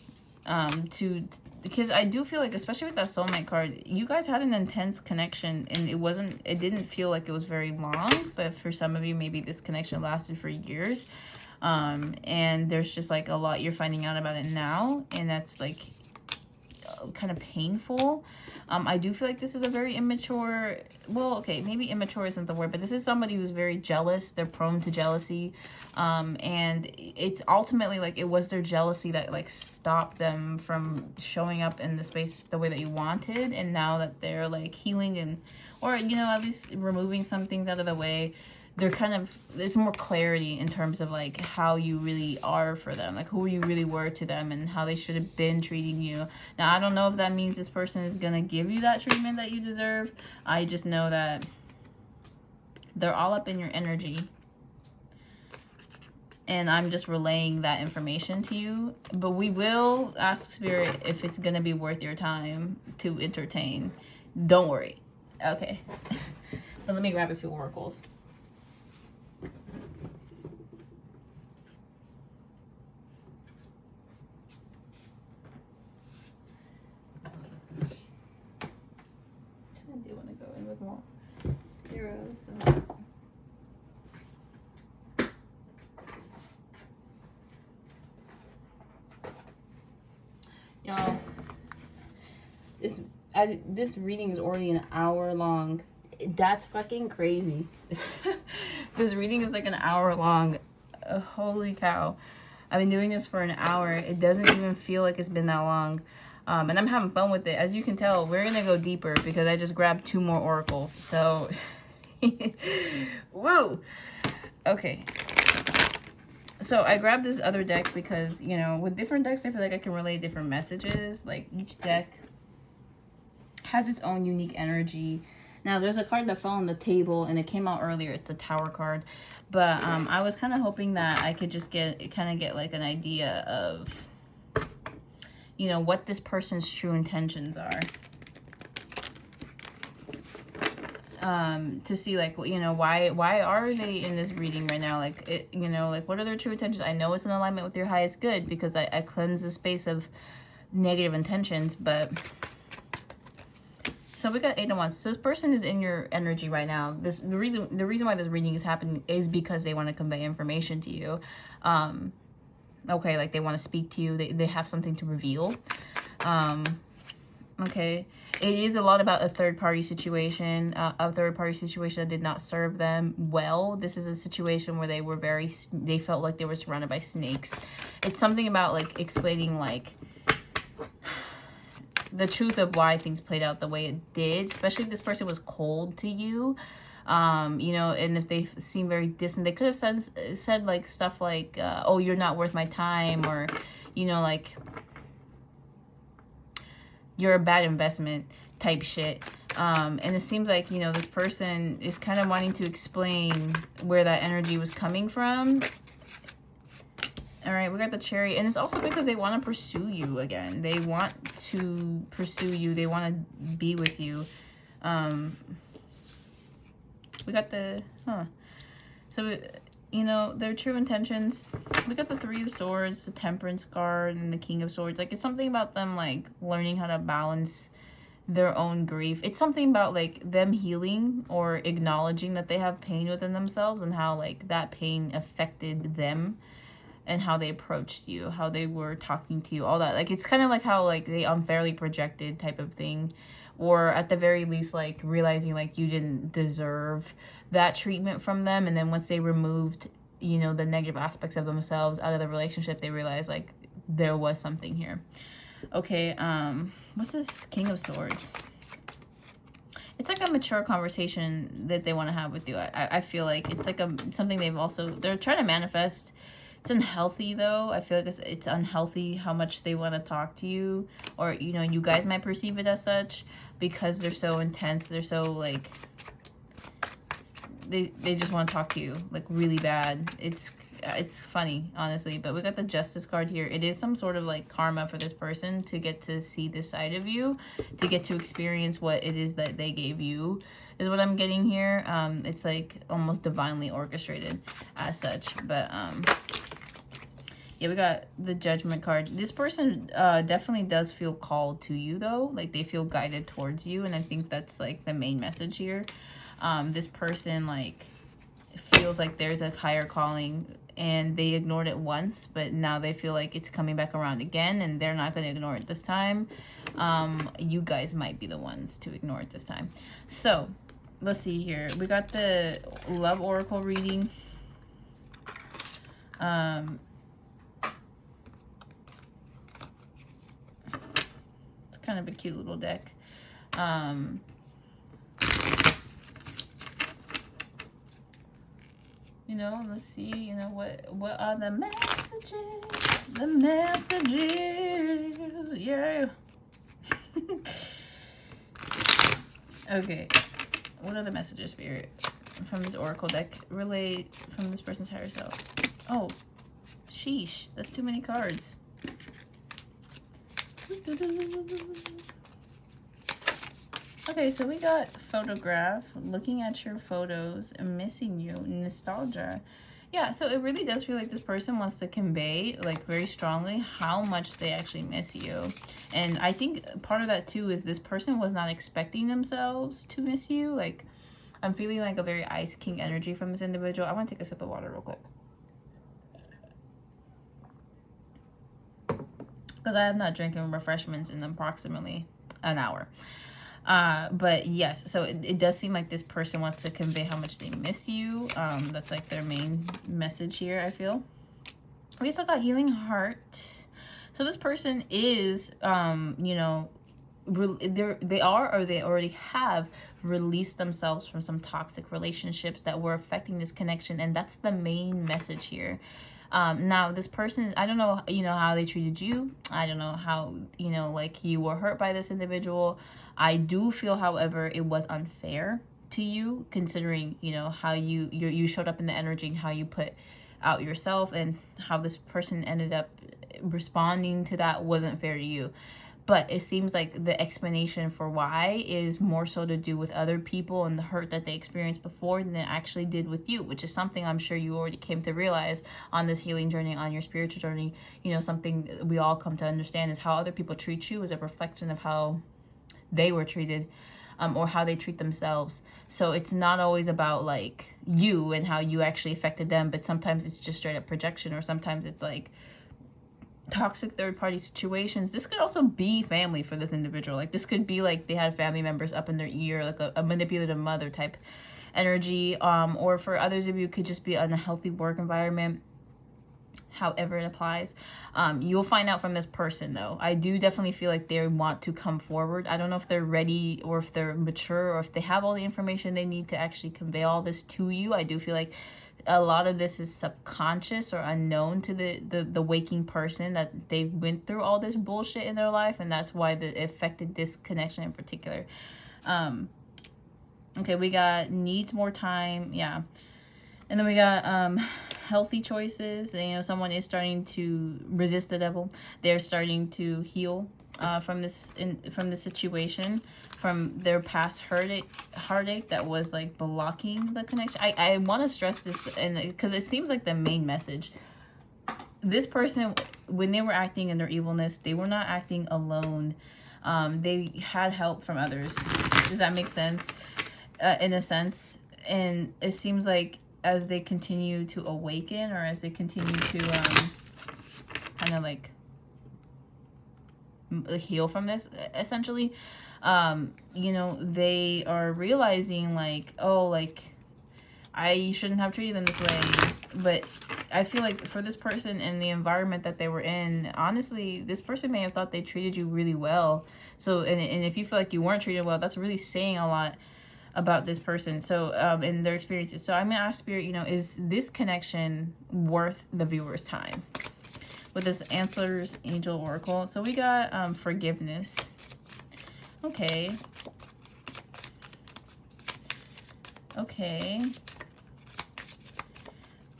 to because I do feel like, especially with that soulmate card, you guys had an intense connection, and it didn't feel like it was very long, but for some of you, maybe this connection lasted for years. And there's just like a lot you're finding out about it now, and that's like kind of painful. I do feel like this is a very immature, well, okay, maybe immature isn't the word, but this is somebody who's very jealous. They're prone to jealousy. And it's ultimately like it was their jealousy that like stopped them from showing up in the space the way that you wanted. And now that they're like healing and, or, you know, at least removing some things out of the way, they're kind of, there's more clarity in terms of like how you really are for them, like who you really were to them and how they should have been treating you. Now, I don't know if that means this person is going to give you that treatment that you deserve. I just know that they're all up in your energy. And I'm just relaying that information to you. But we will ask Spirit if it's going to be worth your time to entertain. Don't worry. Okay. But let me grab a few oracles. I do want to go in with more heroes. So. Y'all, this reading is already an hour long. That's fucking crazy. This reading is like an hour long. Holy cow. I've been doing this for an hour. It doesn't even feel like it's been that long. And I'm having fun with it. As you can tell, we're going to go deeper because I just grabbed 2 more oracles. So, woo! Okay. So I grabbed this other deck because, you know, with different decks, I feel like I can relay different messages. Like, each deck has its own unique energy. Now, there's a card that fell on the table, and it came out earlier. It's the Tower card. But I was kind of hoping that I could just get like an idea of, you know, what this person's true intentions are. To see, like, you know, why are they in this reading right now? Like, it, you know, like, what are their true intentions? I know it's in alignment with your highest good because I cleanse the space of negative intentions, but so we got 8 of Wands. So this person is in your energy right now. The reason why this reading is happening is because they want to convey information to you. Okay, like they want to speak to you. They have something to reveal. Okay, it is a lot about a third-party situation, that did not serve them well. This is a situation where they felt like they were surrounded by snakes. It's something about like explaining like the truth of why things played out the way it did, especially if this person was cold to you. You know, and if they seem very distant, they could have said like stuff like, oh, you're not worth my time, or, you know, like, you're a bad investment type shit. And it seems like, you know, this person is kind of wanting to explain where that energy was coming from. All right, we got the Chariot. And it's also because they want to pursue you again. They want to pursue you. They want to be with you. We got the, So, you know, their true intentions. We got the 3 of Swords, the Temperance card, and the King of Swords. Like, it's something about them, like, learning how to balance their own grief. It's something about, like, them healing or acknowledging that they have pain within themselves and how, like, that pain affected them and how they approached you, how they were talking to you, all that. Like, it's kind of like how, like, they unfairly projected type of thing. Or at the very least, like, realizing, like, you didn't deserve that treatment from them. And then once they removed, you know, the negative aspects of themselves out of the relationship, they realized, like, there was something here. Okay, what's this King of Swords? It's like a mature conversation that they want to have with you. I feel like it's like something they're trying to manifest. It's unhealthy, though. I feel like it's unhealthy how much they want to talk to you, or, you know, you guys might perceive it as such because they're so intense. They're so, like, they just want to talk to you, like, really bad. It's funny, honestly. But we got the Justice card here. It is some sort of, like, karma for this person to get to see this side of you, to get to experience what it is that they gave you, is what I'm getting here. It's, like, almost divinely orchestrated as such. But, Yeah, we got the Judgment card. This person definitely does feel called to you, though. Like, they feel guided towards you, and I think that's, like, the main message here. This person, like, feels like there's a higher calling, and they ignored it once, but now they feel like it's coming back around again, and they're not going to ignore it this time. You guys might be the ones to ignore it this time. So, let's see here. We got the Love Oracle reading. It's kind of a cute little deck. You know, let's see, you know, what are the messages? The messages, yeah. Okay, what are the messages, Spirit, from this Oracle deck? Relay from this person's higher self. Oh, sheesh, that's too many cards. Okay, so we got photograph, looking at your photos, missing you, nostalgia. Yeah, so it really does feel like this person wants to convey, like, very strongly how much they actually miss you. And I think part of that, too, is this person was not expecting themselves to miss you. Like, I'm feeling like a very Ice King energy from this individual. I want to take a sip of water real quick, because I have not drinking refreshments in approximately an hour. But yes, so it does seem like this person wants to convey how much they miss you. That's like their main message here, I feel. We also got Healing Heart. So this person is, you know, they already have released themselves from some toxic relationships that were affecting this connection, and that's the main message here. Now this person, I don't know, you know, how they treated you. I don't know how, you know, like, you were hurt by this individual. I do feel, however, it was unfair to you, considering, you know, how you showed up in the energy and how you put out yourself, and how this person ended up responding to that wasn't fair to you. But it seems like the explanation for why is more so to do with other people and the hurt that they experienced before than it actually did with you, which is something I'm sure you already came to realize on this healing journey, on your spiritual journey. You know, something we all come to understand is how other people treat you is a reflection of how they were treated, or how they treat themselves. So it's not always about, like, you and how you actually affected them, but sometimes it's just straight up projection, or sometimes it's like toxic third-party situations. This could also be family for this individual. Like, this could be like they had family members up in their ear, like a manipulative mother type energy, or for others of you, could just be an unhealthy work environment. However it applies, you'll find out from this person, though. I do definitely feel like they want to come forward. I don't know if they're ready, or if they're mature, or if they have all the information they need to actually convey all this to you. I do feel like a lot of this is subconscious or unknown to the waking person, that they went through all this bullshit in their life, and that's why it affected this connection in particular. Okay, we got needs more time. Yeah. And then we got healthy choices. You know, someone is starting to resist the devil. They're starting to heal from this situation, from their past heartache that was, like, blocking the connection. I want to stress this, and because it seems like the main message. This person, when they were acting in their evilness, they were not acting alone. They had help from others. Does that make sense? In a sense. And it seems like as they continue to awaken, or as they continue to kind of like heal from this, essentially, you know, they are realizing, like, oh, like, I shouldn't have treated them this way. But I feel like for this person and the environment that they were in, honestly, this person may have thought they treated you really well. So, and if you feel like you weren't treated well, that's really saying a lot about this person, so in their experiences. So I'm gonna ask Spirit, you know, is this connection worth the viewer's time? With this Answers Angel Oracle. So we got forgiveness. Okay. Okay.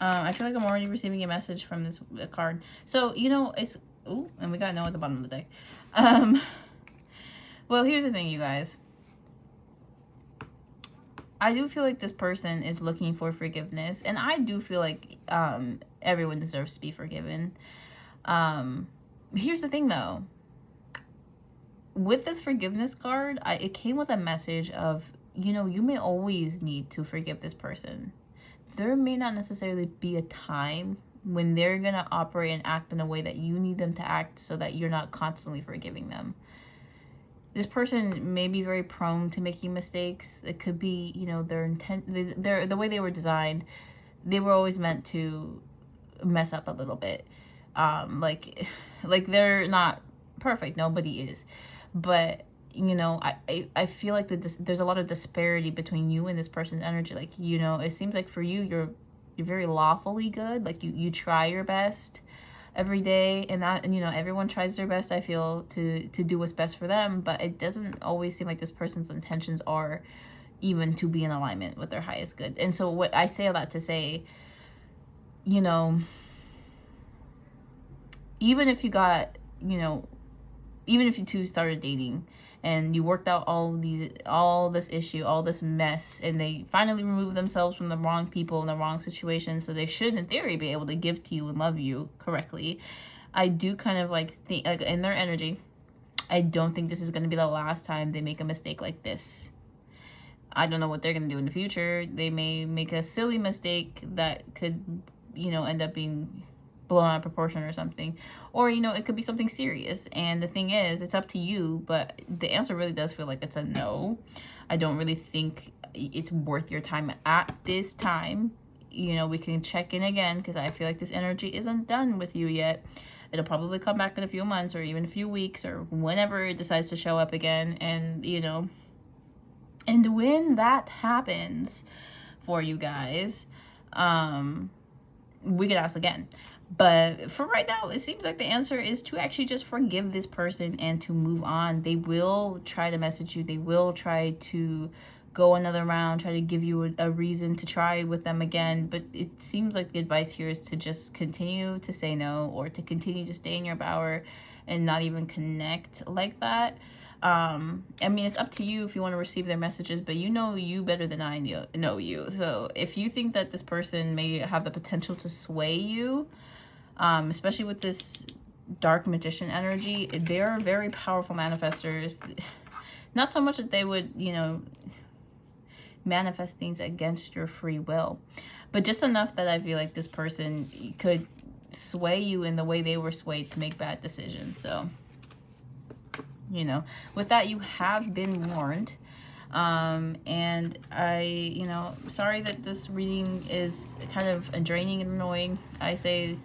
I feel like I'm already receiving a message from this card. So, you know, it's... Ooh, and we got no at the bottom of the deck. Well, here's the thing, you guys. I do feel like this person is looking for forgiveness, and I do feel like everyone deserves to be forgiven. Here's the thing though. With this forgiveness card, it came with a message of, you know, you may always need to forgive this person. There may not necessarily be a time when they're going to operate and act in a way that you need them to act so that you're not constantly forgiving them. This person may be very prone to making mistakes. It could be, you know, their intent, the way they were designed, they were always meant to mess up a little bit. Like they're not perfect. Nobody is. But, you know, I feel like there's a lot of disparity between you and this person's energy. Like, you know, it seems like for you, you're very lawfully good. Like you try your best every day, and you know, everyone tries their best, I feel, to do what's best for them, but it doesn't always seem like this person's intentions are even to be in alignment with their highest good. And so what I say all that to say, you know, even if you got, you know, even if you two started dating and you worked out all this issue, all this mess, and they finally removed themselves from the wrong people in the wrong situation, so they should, in theory, be able to give to you and love you correctly. I do kind of like think, like, in their energy, I don't think this is going to be the last time they make a mistake like this. I don't know what they're going to do in the future. They may make a silly mistake that could, you know, end up being blown out of proportion or something, or, you know, it could be something serious. And the thing is, it's up to you, but the answer really does feel like it's a no. I don't really think it's worth your time at this time. You know, we can check in again, because I feel like this energy isn't done with you yet. It'll probably come back in a few months or even a few weeks or whenever it decides to show up again. And, you know, and when that happens for you guys, we could ask again. But for right now, it seems like the answer is to actually just forgive this person and to move on. They will try to message you. They will try to go another round, try to give you a reason to try with them again. But it seems like the advice here is to just continue to say no, or to continue to stay in your power and not even connect like that. I mean, it's up to you if you want to receive their messages, but you know you better than I know you. So if you think that this person may have the potential to sway you, especially with this dark magician energy, they're very powerful manifestors. Not so much that they would, you know, manifest things against your free will, but just enough that I feel like this person could sway you in the way they were swayed to make bad decisions. So, you know, with that, you have been warned. And I, you know, sorry that this reading is kind of draining and annoying. I say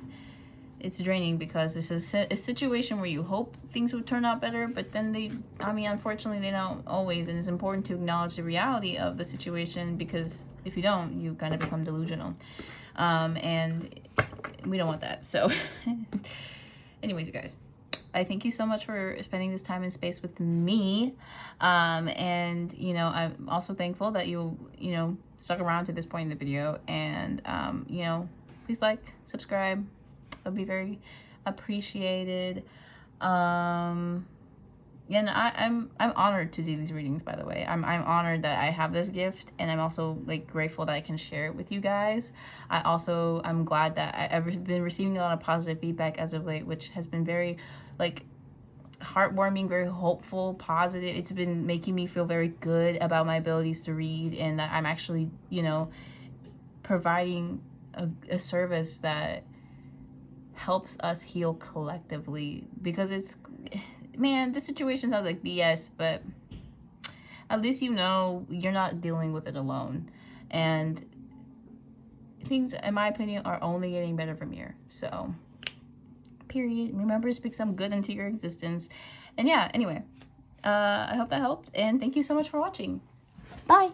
it's draining because this is a situation where you hope things would turn out better, but then unfortunately they don't always, and it's important to acknowledge the reality of the situation, because if you don't, you kind of become delusional, and we don't want that. So anyways, you guys, I thank you so much for spending this time and space with me, and, you know, I'm also thankful that you know, stuck around to this point in the video, and, you know, please like, subscribe. It'll be very appreciated. And I'm honored to do these readings, by the way. I'm honored that I have this gift, and I'm also like grateful that I can share it with you guys. I'm glad that I've been receiving a lot of positive feedback as of late, which has been very like heartwarming, very hopeful, positive. It's been making me feel very good about my abilities to read, and that I'm actually, you know, providing a service that helps us heal collectively. Because it's, man, this situation sounds like BS, but at least, you know, you're not dealing with it alone, and things, in my opinion, are only getting better from here. So period. Remember to speak some good into your existence. And yeah, anyway, I hope that helped, and thank you so much for watching. Bye.